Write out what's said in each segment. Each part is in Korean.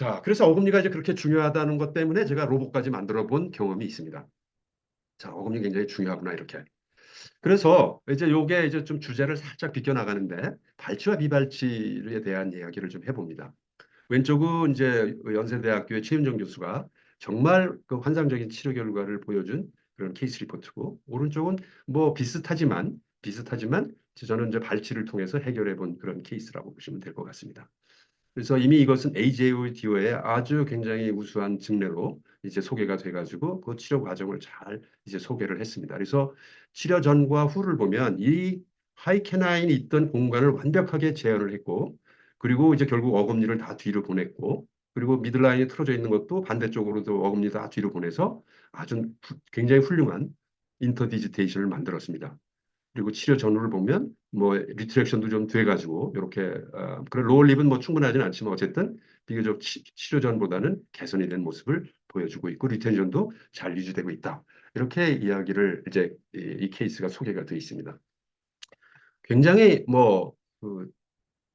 자, 그래서 어금니가 이제 그렇게 중요하다는 것 때문에 제가 로봇까지 만들어 본 경험이 있습니다. 자, 어금니 굉장히 중요하구나, 이렇게. 그래서 이제 요게 이제 좀 주제를 살짝 비껴나가는데, 발치와 비발치에 대한 이야기를 좀 해봅니다. 왼쪽은 이제 연세대학교의 최윤정 교수가 정말 그 환상적인 치료 결과를 보여준 그런 케이스 리포트고, 오른쪽은 뭐 비슷하지만 저는 이제 발치를 통해서 해결해 본 그런 케이스라고 보시면 될 것 같습니다. 그래서 이미 이것은 AJO의 아주 굉장히 우수한 증례로 이제 소개가 돼가지고 그 치료 과정을 잘 이제 소개를 했습니다. 그래서 치료 전과 후를 보면 이 하이캐나인이 있던 공간을 완벽하게 재현을 했고, 그리고 이제 결국 어금니를 다 뒤로 보냈고, 그리고 미들라인이 틀어져 있는 것도 반대쪽으로도 어금니 다 뒤로 보내서 아주 굉장히 훌륭한 인터디지테이션을 만들었습니다. 그리고 치료 전후를 보면 뭐 리트랙션도 좀 돼가지고 이렇게 그런 로울립은 뭐 충분하지는 않지만 어쨌든 비교적 치료 전보다는 개선이 된 모습을 보여주고 있고 리텐션도 잘 유지되고 있다. 이렇게 이야기를 이제 이 케이스가 소개가 되어 있습니다. 굉장히 뭐그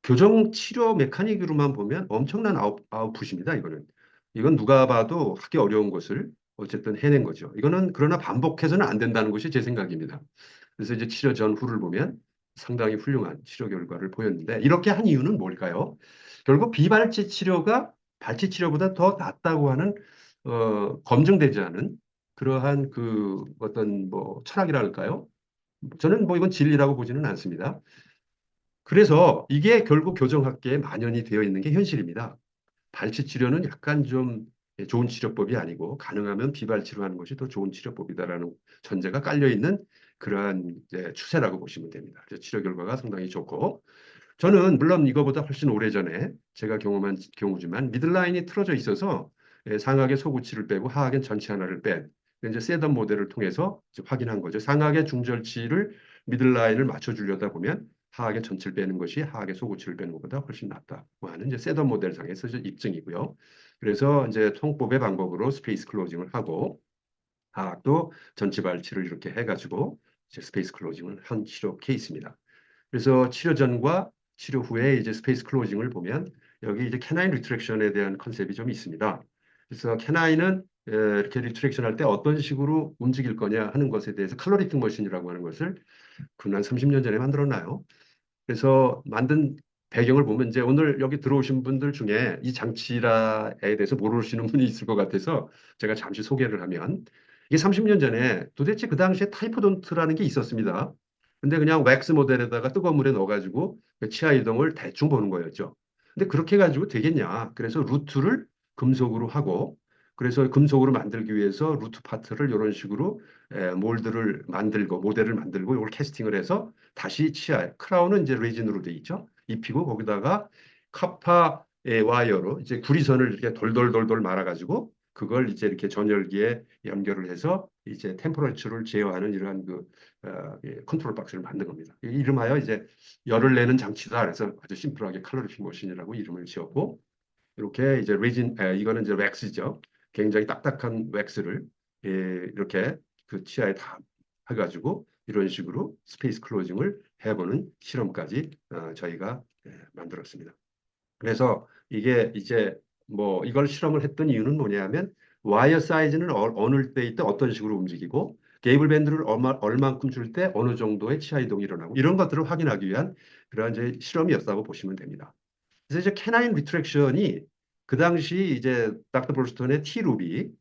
교정 치료 메카닉으로만 보면 엄청난 아웃풋입니다. 이건 누가 봐도 하기 어려운 것을 어쨌든 해낸 거죠. 이거는 그러나 반복해서는 안 된다는 것이 제 생각입니다. 그래서 이제 치료 전후를 보면 상당히 훌륭한 치료 결과를 보였는데 이렇게 한 이유는 뭘까요? 결국 비발치 치료가 발치 치료보다 더 낫다고 하는 검증되지 않은 그러한 그 어떤 뭐 철학이랄까요? 저는 뭐 이건 진리라고 보지는 않습니다. 그래서 이게 결국 교정학계에 만연이 되어 있는 게 현실입니다. 발치 치료는 약간 좀 좋은 치료법이 아니고 가능하면 비발치로 하는 것이 더 좋은 치료법이다라는 전제가 깔려 있는 그러한 이제 추세라고 보시면 됩니다. 그래서 치료 결과가 상당히 좋고 저는 물론 이거보다 훨씬 오래전에 제가 경험한 경우지만 미들라인이 틀어져 있어서 상악의 소구치를 빼고 하악의 전치 하나를 뺀 이제 세던 모델을 통해서 이제 확인한 거죠. 상악의 중절치를 미들라인을 맞춰주려다 보면 하악의 전치를 빼는 것이 하악의 소구치를 빼는 것보다 훨씬 낫다고 하는 이제 세던 모델상에서 이제 입증이고요. 그래서 이제 통법의 방법으로 스페이스 클로징을 하고 하악도 전치 발치를 이렇게 해가지고 이제 스페이스 클로징을 한 치료 케이스입니다. 그래서 치료 전과 치료 후에 이제 스페이스 클로징을 보면 여기 이제 캐나인 리트랙션에 대한 컨셉이 좀 있습니다. 그래서 캐나인은 이렇게 리트랙션 할 때 어떤 식으로 움직일 거냐 하는 것에 대해서 칼로리틱 머신이라고 하는 것을 한 30년 전에 만들었나요? 그래서 만든 배경을 보면 이제 오늘 여기 들어오신 분들 중에 이 장치라에 대해서 모르시는 분이 있을 것 같아서 제가 잠시 소개를 하면 이게 30년 전에 도대체 그 당시에 타이포돈트라는 게 있었습니다. 근데 그냥 왁스 모델에다가 뜨거운 물에 넣어가지고 그 치아 이동을 대충 보는 거였죠. 근데 그렇게 해가지고 되겠냐. 그래서 루트를 금속으로 하고 그래서 금속으로 만들기 위해서 루트 파트를 이런 식으로 몰드를 만들고 모델을 만들고 이걸 캐스팅을 해서 다시 치아에 크라운은 이제 레진으로 돼 있죠. 입히고 거기다가 카파의 와이어로 이제 구리선을 이렇게 돌돌돌돌 말아가지고 그걸 이제 이렇게 전열기에 연결을 해서 이제 템퍼러처를 제어하는 이러한 컨트롤 박스를 만든 겁니다. 이름하여 이제 열을 내는 장치다. 그래서 아주 심플하게 칼로리픽 머신이라고 이름을 지었고 이렇게 이제 이거는 이제 왁스죠. 굉장히 딱딱한 왁스를 이렇게 그 치아에 다 해가지고 이런 식으로 스페이스 클로징을 해보는 실험까지 저희가 만들었습니다. 그래서 이게 이제 뭐 이걸 실험을 했던 이유는 뭐냐면 와이어 사이즈는 어느 때 있때 어떤 식으로 움직이고 케이블 밴드를 얼만큼 줄 때 어느 정도의 치아 이동이 일어나고 이런 것들을 확인하기 위한 그런 이제 실험이었다고 보시면 됩니다. 그래서 이제 캐나인 리트랙션이 그 당시 이제 닥터 볼스턴의 T루비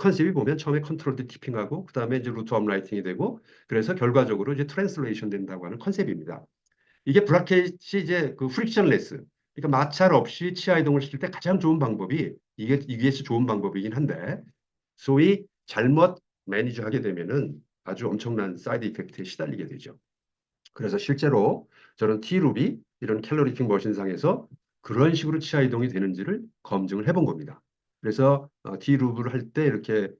컨셉이 보면 처음에 컨트롤드 티핑하고 그다음에 이제 루트 업라이팅이 되고 그래서 결과적으로 이제 트랜슬레이션 된다고 하는 컨셉입니다. 이게 브라켓이 이제 그 프릭션레스 그러니까 마찰 없이 치아 이동을 시킬 때 가장 좋은 방법이 이게 좋은 방법이긴 한데 소위 잘못 매니저하게 되면은 아주 엄청난 사이드 이펙트에 시달리게 되죠. 그래서 실제로 저는 T루비 이런 캘로리틱 머신상에서 그런 식으로 치아 이동이 되는지를 검증을 해본 겁니다. 그래서 T루브를 할 때 이렇게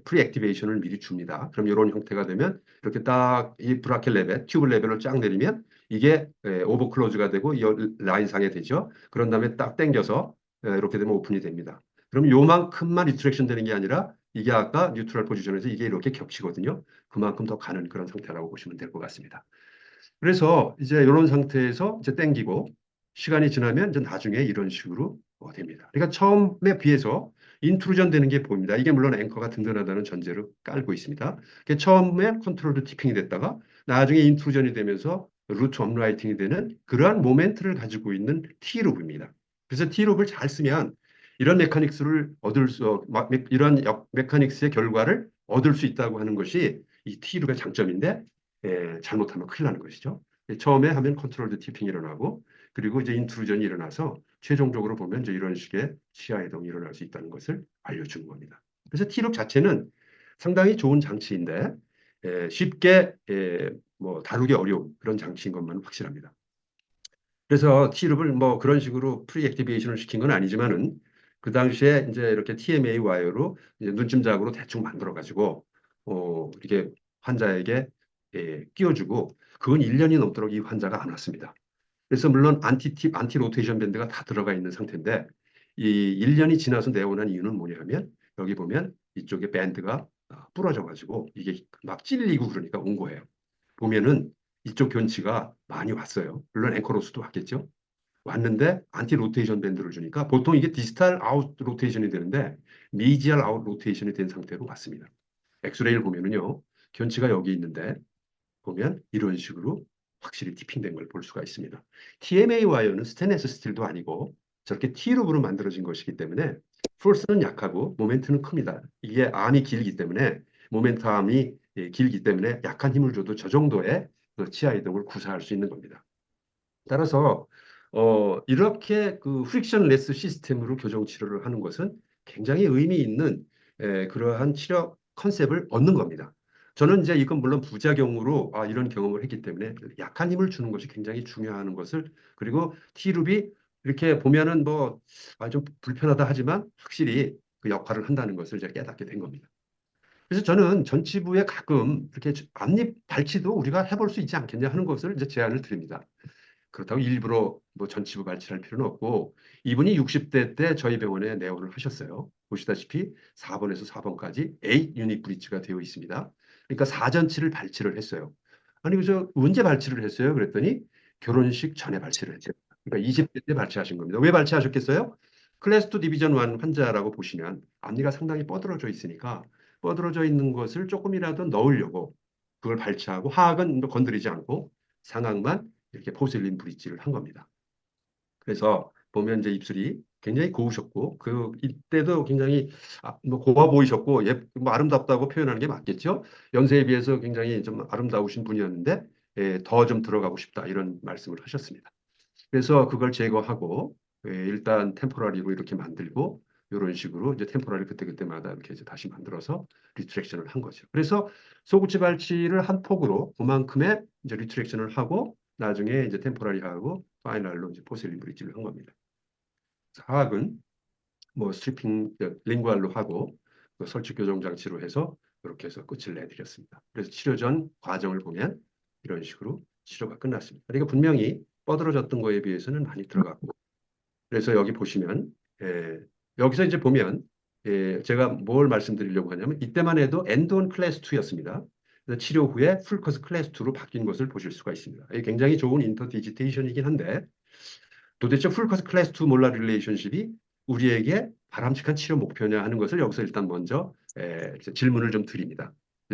프리 액티베이션을 미리 줍니다. 그럼 이런 형태가 되면 이렇게 딱 이 브라켓 레벨, 튜브 레벨을 쫙 내리면 이게 오버클로즈가 되고 이 라인상에 되죠. 그런 다음에 딱 당겨서 이렇게 되면 오픈이 됩니다. 그럼 요만큼만 리트랙션 되는 게 아니라 이게 아까 뉴트럴 포지션에서 이게 이렇게 겹치거든요. 그만큼 더 가는 그런 상태라고 보시면 될 것 같습니다. 그래서 이제 이런 상태에서 이제 땡기고 시간이 지나면 이제 나중에 이런 식으로 됩니다. 그러니까 처음에 비해서 인트루전 되는 게 보입니다. 이게 물론 앵커가 든든하다는 전제로 깔고 있습니다. 처음에 컨트롤도 티핑이 됐다가 나중에 인트루전이 되면서 루트 업라이팅이 되는 그러한 모멘트를 가지고 있는 T루브입니다. 그래서 T루브를 잘 쓰면 이런 메카닉스를 얻을 수, 이런 메카닉스의 결과를 얻을 수 있다고 하는 것이 이 T루브의 장점인데 잘못하면 큰일 나는 것이죠. 처음에 하면 컨트롤도 티핑이 일어나고 그리고 이제 인트루전이 일어나서 최종적으로 보면 이제 이런 식의 시야 이동이 일어날 수 있다는 것을 알려주는 겁니다. 그래서 T룩 자체는 상당히 좋은 장치인데 쉽게 뭐 다루기 어려운 그런 장치인 것만 확실합니다. 그래서 T룹을 뭐 그런 식으로 프리 액티베이션을 시킨 건 아니지만은 그 당시에 이제 이렇게 TMA 와이어로 이제 눈짐작으로 대충 만들어 가지고 이렇게 환자에게 끼워주고 그건 1년이 넘도록 이 환자가 안 왔습니다. 그래서 물론 안티 로테이션 밴드가 다 들어가 있는 상태인데 이 1년이 지나서 내원한 이유는 뭐냐면 여기 보면 이쪽에 밴드가 부러져 가지고 이게 막 찔리고 그러니까 온 거예요. 보면은 이쪽 견치가 많이 왔어요. 물론 앵커로스도 왔겠죠. 왔는데 안티 로테이션 밴드를 주니까 보통 이게 디지털 아웃 로테이션이 되는데 미지알 아웃 로테이션이 된 상태로 왔습니다. 엑스레이를 보면은요. 견치가 여기 있는데 보면 이런 식으로 확실히 티핑된 걸 볼 수가 있습니다. TMA 와이어는 스테인리스 스틸도 아니고 저렇게 T룹으로 만들어진 것이기 때문에 포스는 약하고 모멘트는 큽니다. 이게 암이 길기 때문에 모멘트 암이 길기 때문에 약한 힘을 줘도 저 정도의 그 치아 이동을 구사할 수 있는 겁니다. 따라서 이렇게 그 프릭션레스 시스템으로 교정 치료를 하는 것은 굉장히 의미 있는 그러한 치료 컨셉을 얻는 겁니다. 저는 이제 이건 물론 부작용으로 이런 경험을 했기 때문에 약한 힘을 주는 것이 굉장히 중요한 것을 그리고 T룹이 이렇게 보면은 좀 불편하다 하지만 확실히 그 역할을 한다는 것을 이제 깨닫게 된 겁니다. 그래서 저는 전치부에 가끔 이렇게 앞니 발치도 우리가 해볼 수 있지 않겠냐 하는 것을 이제 제안을 드립니다. 그렇다고 일부러 뭐 전치부 발치할 필요는 없고 이분이 60대 때 저희 병원에 내원을 하셨어요. 보시다시피 4번에서 4번까지 8 유닛 브릿지가 되어 있습니다. 그러니까 사전치를 발치를 했어요. 아니 그래서 언제 발치를 했어요? 그랬더니 결혼식 전에 발치를 했죠. 그러니까 20대 때 발치하신 겁니다. 왜 발치하셨겠어요? 클래스 2 디비전 1 환자라고 보시면 앞니가 상당히 뻗어져 있으니까 뻗어져 있는 것을 조금이라도 넣으려고 그걸 발치하고 하악은 건드리지 않고 상악만 이렇게 포셀린 브릿지를 한 겁니다. 그래서 보면 이제 입술이 굉장히 고우셨고 그 이때도 굉장히 뭐 고와 보이셨고 뭐 아름답다고 표현하는 게 맞겠죠. 연세에 비해서 굉장히 좀 아름다우신 분이었는데 더 좀 들어가고 싶다 이런 말씀을 하셨습니다. 그래서 그걸 제거하고 일단 템포라리로 이렇게 만들고 이런 식으로 이제 템포라리 그때그때마다 이렇게 이제 다시 만들어서 리트랙션을 한 거죠. 그래서 소구치 발치를 한 폭으로 그만큼의 이제 리트랙션을 하고 나중에 이제 템포라리 하고 파이널로 이제 포셀린 브릿지를 한 겁니다. 하악은 뭐 스트리핑 링구알로 하고 그 설치 교정 장치로 해서 이렇게 해서 끝을 내드렸습니다. 그래서 치료 전 과정을 보면 이런 식으로 치료가 끝났습니다. 그러니까 분명히 뻗어졌던 거에 비해서는 많이 들어갔고 그래서 여기 보시면 여기서 이제 보면 제가 뭘 말씀드리려고 하냐면 이때만 해도 엔드온 클래스 2였습니다. 그래서 치료 후에 풀커스 클래스 2로 바뀐 것을 보실 수가 있습니다. 이게 굉장히 좋은 인터디지테이션이긴 한데 도대체 풀커스 클래스 2 몰라 릴레이션십이 우리에게 바람직한 치료 목표냐 하는 것을 여기서 일단 먼저 질문을 좀 드립니다.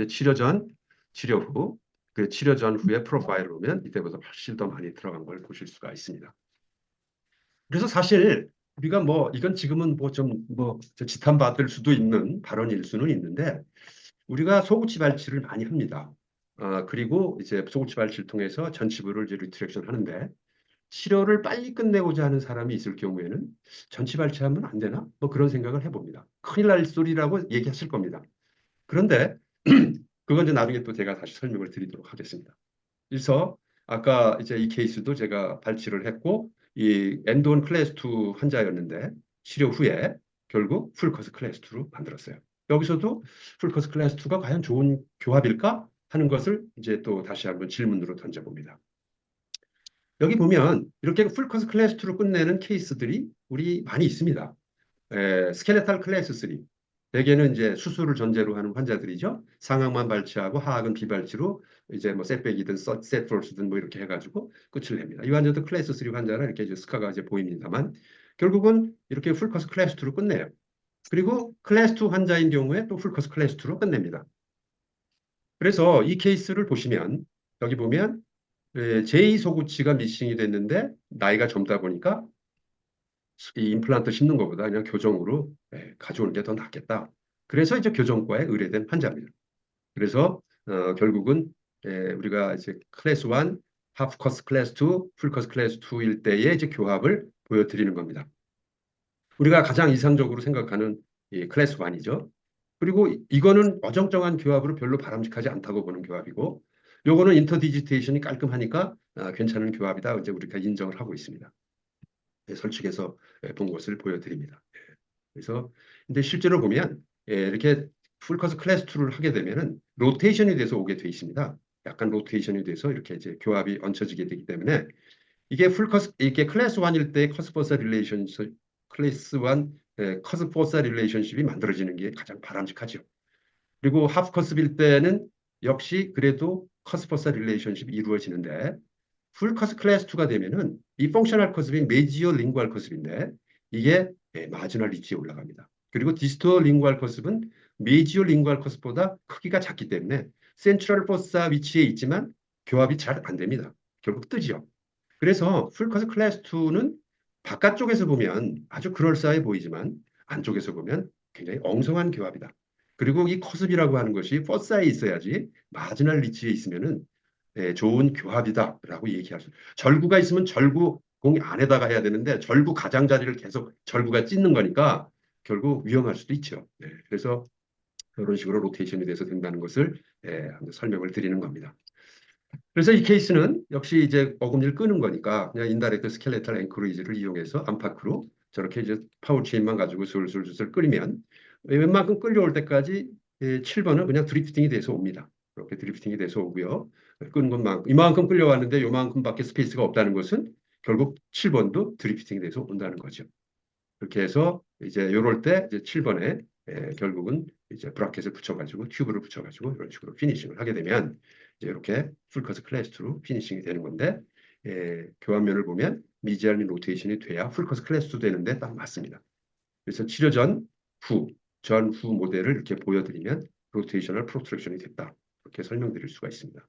치료 전, 치료 후, 그 치료 전 후의 프로파일을 보면 이때보다 훨씬 더 많이 들어간 걸 보실 수가 있습니다. 그래서 사실 우리가 뭐 이건 지금은 뭐 좀 뭐 지탄받을 수도 있는 발언일 수는 있는데 우리가 소구치 발치를 많이 합니다. 그리고 이제 소구치 발치를 통해서 전치부를 이제 리트랙션 하는데 치료를 빨리 끝내고자 하는 사람이 있을 경우에는 전치 발치하면 안 되나? 뭐 그런 생각을 해봅니다. 큰일 날 소리라고 얘기하실 겁니다. 그런데 그건 이제 나중에 또 제가 다시 설명을 드리도록 하겠습니다. 그래서 아까 이제 이 케이스도 제가 발치를 했고 이 엔드온 클래스 2 환자였는데 치료 후에 결국 풀커스 클래스 2로 만들었어요. 여기서도 풀커스 클래스 2가 과연 좋은 교합일까 하는 것을 이제 또 다시 한번 질문으로 던져봅니다. 여기 보면 이렇게 풀커스 클래스 2로 끝내는 케이스들이 우리 많이 있습니다. 스켈레탈 클래스 3. 대개는 이제 수술을 전제로 하는 환자들이죠. 상악만 발치하고 하악은 비발치로 이제 뭐 셋백이든 셋폴스든 뭐 이렇게 해가지고 끝을 냅니다. 이 환자도 클래스 3 환자는 이렇게 이제 스카가 이제 보입니다만 결국은 이렇게 풀커스 클래스 2로 끝내요. 그리고 클래스 2 환자인 경우에 또 풀커스 클래스 2로 끝냅니다. 그래서 이 케이스를 보시면 여기 보면 제2소구치가 미싱이 됐는데 나이가 젊다 보니까 이 임플란트 심는 것보다 그냥 교정으로 가져오는 게 더 낫겠다. 그래서 이제 교정과에 의뢰된 환자입니다. 그래서 결국은 우리가 이제 클래스 1, 하프 커스 클래스 2, 풀 커스 클래스 2일 때의 이제 교합을 보여드리는 겁니다. 우리가 가장 이상적으로 생각하는 이 클래스 1이죠. 그리고 이거는 어정쩡한 교합으로 별로 바람직하지 않다고 보는 교합이고, 요거는 인터디지테이션이 깔끔하니까 괜찮은 교합이다. 이제 우리가 인정을 하고 있습니다. 설치해서 본 것을 보여드립니다. 그래서 근데 실제로 보면 이렇게 풀커스 클래스 2를 하게 되면은 로테이션이 돼서 오게 돼 있습니다. 약간 로테이션이 돼서 이렇게 이제 교합이 얹혀지게 되기 때문에 이게 풀커스 이게 클래스 1일 때 커스포사 릴레이션십 클래스 1 커스포사 릴레이션십이 만들어지는 게 가장 바람직하죠. 그리고 하프 커스빌 때는 역시 그래도 커스포사 릴레이션십이 이루어지는데 풀 커스 클래스 2가 되면은 이 펑셔널 커스비 메지어 링구얼 커스비인데 이게 마지널 리치에 올라갑니다. 그리고 디스토 링구얼 커스브는 메지어 링구얼 커스보다 크기가 작기 때문에 센트럴 포사 위치에 있지만 교합이 잘 안 됩니다. 결국 뜨지요. 그래서 풀커스 클래스 2는 바깥쪽에서 보면 아주 그럴싸해 보이지만 안쪽에서 보면 굉장히 엉성한 교합이다. 그리고 이 커습이라고 하는 것이 포사에 있어야지 마지널 리치에 있으면은 좋은 교합이다라고 얘기할 수. 절구가 있으면 절구 공 안에다가 해야 되는데 절구 가장자리를 계속 절구가 찢는 거니까 결국 위험할 수도 있죠. 그래서 이런 식으로 로테이션이 돼서 된다는 것을 한번 설명을 드리는 겁니다. 그래서 이 케이스는 역시 이제 어금니를 끄는 거니까 그냥 인다이렉트 스켈레탈 앵커리지를 이용해서 안팎으로 저렇게 이제 파워체인만 가지고 술술술 끓이면 웬만큼 끌려올 때까지 7번은 그냥 드리프팅이 돼서 옵니다. 그렇게 드리프팅이 돼서 오고요. 끄는 것만큼 이만큼 끌려왔는데 요만큼밖에 스페이스가 없다는 것은 결국 7번도 드리프팅이 돼서 온다는 거죠. 그렇게 해서 이제 요럴 때 이제 7번에 결국은 이제 브라켓을 붙여가지고 튜브를 붙여가지고 이런 식으로 피니싱을 하게 되면 이제 이렇게 풀커스 클래스 2로 피니싱이 되는 건데 교환면을 보면 미지알 및 로테이션이 돼야 풀커스 클래스 2 되는데 딱 맞습니다. 그래서 치료 전, 후, 전, 후 모델을 이렇게 보여드리면 로테이셔널 프로트랙션이 됐다. 이렇게 설명드릴 수가 있습니다.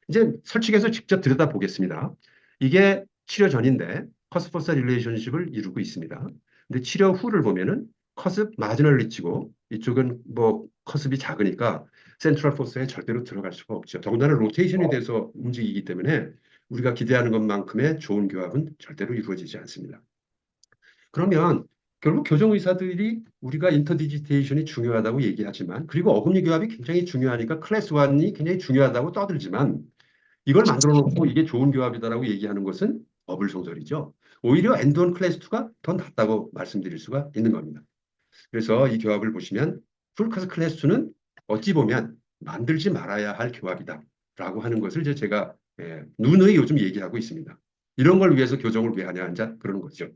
이제 설치해서 직접 들여다보겠습니다. 이게 치료 전인데 커스포사 릴레이션십을 이루고 있습니다. 근데 치료 후를 보면은 커습 마지널 리치고 이쪽은 뭐 커습이 작으니까 센트럴 포스에 절대로 들어갈 수가 없죠. 더군다나 로테이션이 돼서 움직이기 때문에 우리가 기대하는 것만큼의 좋은 교합은 절대로 이루어지지 않습니다. 그러면 결국 교정의사들이 우리가 인터디지테이션이 중요하다고 얘기하지만 그리고 어금니 교합이 굉장히 중요하니까 클래스 1이 굉장히 중요하다고 떠들지만 이걸 만들어 놓고 이게 좋은 교합이다라고 얘기하는 것은 어불성설이죠. 오히려 엔드원 클래스 2가 더 낫다고 말씀드릴 수가 있는 겁니다. 그래서 이 교합을 보시면 풀커스 클래스 2는 어찌 보면 만들지 말아야 할 교합이다라고 하는 것을 이제 제가 누누이 요즘 얘기하고 있습니다. 이런 걸 위해서 교정을 왜 하냐 이제 그러는 거죠.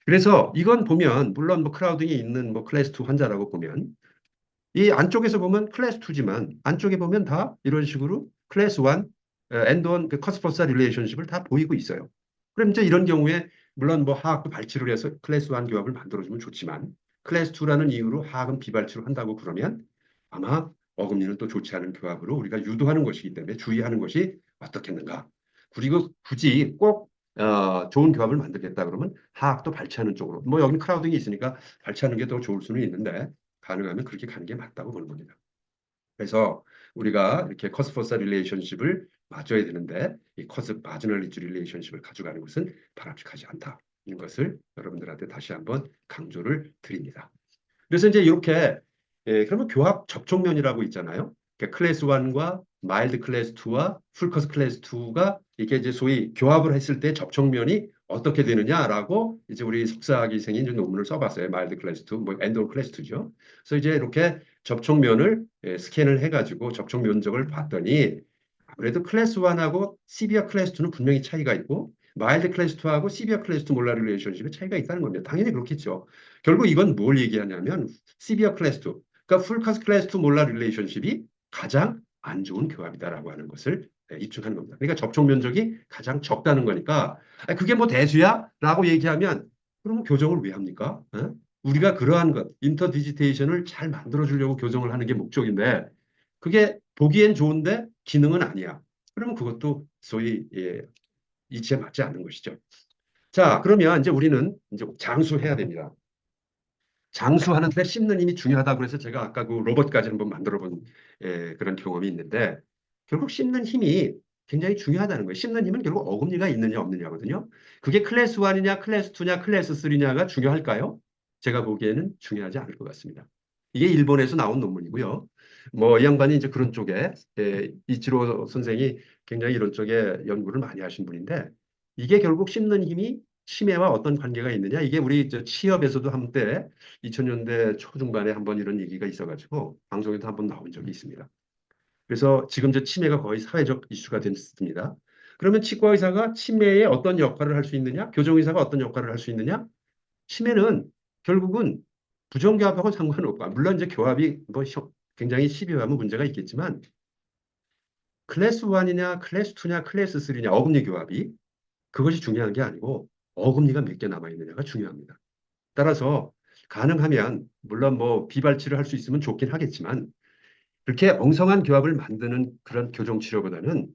그래서 이건 보면 물론 뭐 크라우딩이 있는 뭐 클래스 2 환자라고 보면 이 안쪽에서 보면 클래스 2지만 안쪽에 보면 다 이런 식으로 클래스 1 엔드원 그 커스퍼사 릴레이션십을 다 보이고 있어요. 그럼 이제 이런 경우에 물론 뭐 하악도 발치를 해서 클래스 1 교합을 만들어주면 좋지만 클래스 2라는 이유로 하악은 비발치로 한다고 그러면 아마 어금니는 또 좋지 않은 교합으로 우리가 유도하는 것이기 때문에 주의하는 것이 어떻겠는가. 그리고 굳이 꼭 좋은 교합을 만들겠다 그러면 하악도 발치하는 쪽으로 뭐 여기는 크라우딩이 있으니까 발치하는 게 더 좋을 수는 있는데 가능하면 그렇게 가는 게 맞다고 보는 겁니다. 그래서 우리가 이렇게 커스퍼사 릴레이션십을 맞춰야 되는데 이 커스 마지널 리츠 릴레이션십을 가져가는 것은 바람직하지 않다. 이 것을 여러분들한테 다시 한번 강조를 드립니다. 그래서 이제 이렇게 그러면 교합 접촉면이라고 있잖아요. 그러니까 클래스 1과 마일드 클래스 2와 풀커스 클래스 2가 이게 이제 소위 교합을 했을 때 접촉면이 어떻게 되느냐라고 이제 우리 석사학위생이 이제 논문을 써봤어요. 마일드 클래스 2, 뭐 엔드 클래스 2죠. 그래서 이제 이렇게 접촉면을 스캔을 해가지고 접촉 면적을 봤더니 아무래도 클래스 1하고 시비어 클래스 2는 분명히 차이가 있고 마일드 클래스 2하고 시비어 클래스 2 몰라 릴레이션십에 차이가 있다는 겁니다. 당연히 그렇겠죠. 결국 이건 뭘 얘기하냐면 시비어 클래스 2, 그러니까 풀커스 클래스 2 몰라 릴레이션십이 가장 안 좋은 교합이다라고 하는 것을 입증하는 겁니다. 그러니까 접촉 면적이 가장 적다는 거니까 그게 뭐 대수야? 라고 얘기하면 그러면 교정을 왜 합니까? 어? 우리가 그러한 것, 인터디지테이션을 잘 만들어주려고 교정을 하는 게 목적인데, 그게 보기엔 좋은데 기능은 아니야. 그러면 그것도 소위 이치에 맞지 않는 것이죠. 자, 그러면 이제 우리는 이제 장수해야 됩니다. 장수하는데 씹는 힘이 중요하다고 해서 제가 아까 그 로봇까지 한번 만들어 본 그런 경험이 있는데 결국 씹는 힘이 굉장히 중요하다는 거예요. 씹는 힘은 결국 어금니가 있느냐 없느냐거든요. 그게 클래스 1이냐 클래스 2냐 클래스 3냐가 중요할까요? 제가 보기에는 중요하지 않을 것 같습니다. 이게 일본에서 나온 논문이고요. 뭐 이 양반이 이제 그런 쪽에 이치로 선생이 굉장히 이런 쪽에 연구를 많이 하신 분인데 이게 결국 씹는 힘이 치매와 어떤 관계가 있느냐? 이게 우리 저 취업에서도 한때 2000년대 초중반에 한번 이런 얘기가 있어가지고 방송에도 한번 나온 적이 있습니다. 그래서 지금 저 치매가 거의 사회적 이슈가 됐습니다. 그러면 치과 의사가 치매에 어떤 역할을 할 수 있느냐? 교정 의사가 어떤 역할을 할 수 있느냐? 치매는 결국은 부정교합하고 상관없고 물론 이제 교합이 뭐 굉장히 시비하면 문제가 있겠지만 클래스 1이냐 클래스 2냐 클래스 3냐 어금니 교합이 그것이 중요한 게 아니고 어금니가 몇 개 남아 있느냐가 중요합니다. 따라서 가능하면 물론 뭐 비발치를 할 수 있으면 좋긴 하겠지만 그렇게 엉성한 교합을 만드는 그런 교정 치료보다는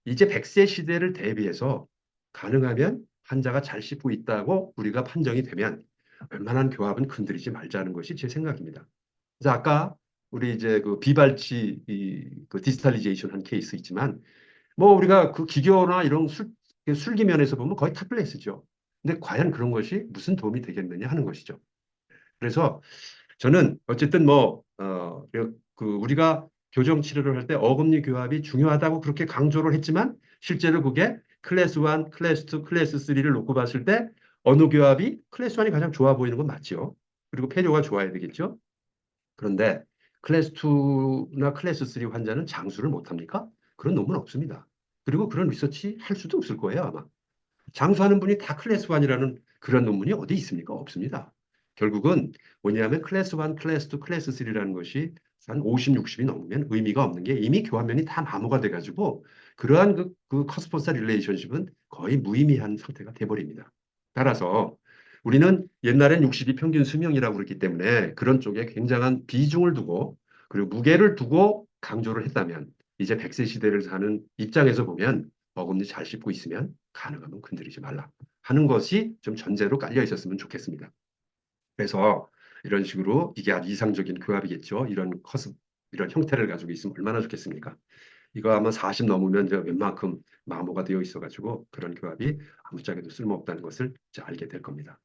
이제 100세 시대를 대비해서 가능하면 환자가 잘 씹고 있다고 우리가 판정이 되면 웬만한 교합은 건드리지 말자는 것이 제 생각입니다. 그래서 아까 우리 이제 그 비발치 그 디지털리제이션 한 케이스 있지만 뭐 우리가 그 기교나 이런 술기면에서 보면 거의 타블렛이죠. 근데 과연 그런 것이 무슨 도움이 되겠느냐 하는 것이죠. 그래서 저는 어쨌든 그 우리가 교정 치료를 할 때 어금니 교합이 중요하다고 그렇게 강조를 했지만 실제로 그게 클래스 1, 클래스 2, 클래스 3를 놓고 봤을 때 어느 교합이 클래스 1이 가장 좋아 보이는 건 맞죠. 그리고 폐교가 좋아야 되겠죠. 그런데 클래스 2나 클래스 3 환자는 장수를 못 합니까? 그런 논문 없습니다. 그리고 그런 리서치 할 수도 없을 거예요, 아마. 장수하는 분이 다 클래스 1이라는 그런 논문이 어디 있습니까? 없습니다. 결국은 뭐냐면 클래스 1, 클래스 2, 클래스 3라는 것이 한 50, 60이 넘으면 의미가 없는 게 이미 교환면이 다 마모가 돼가지고 그러한 그 커스포사 릴레이션십은 거의 무의미한 상태가 돼버립니다. 따라서 우리는 옛날엔 60이 평균 수명이라고 그랬기 때문에 그런 쪽에 굉장한 비중을 두고 그리고 무게를 두고 강조를 했다면 이제 100세 시대를 사는 입장에서 보면 어금니 잘 씹고 있으면 가능하면 건드리지 말라 하는 것이 좀 전제로 깔려 있었으면 좋겠습니다. 그래서 이런 식으로 이게 아주 이상적인 교합이겠죠. 이런 형태를 가지고 있으면 얼마나 좋겠습니까? 이거 아마 40 넘으면 이제 웬만큼 마모가 되어 있어가지고 그런 교합이 아무짝에도 쓸모없다는 것을 이제 알게 될 겁니다.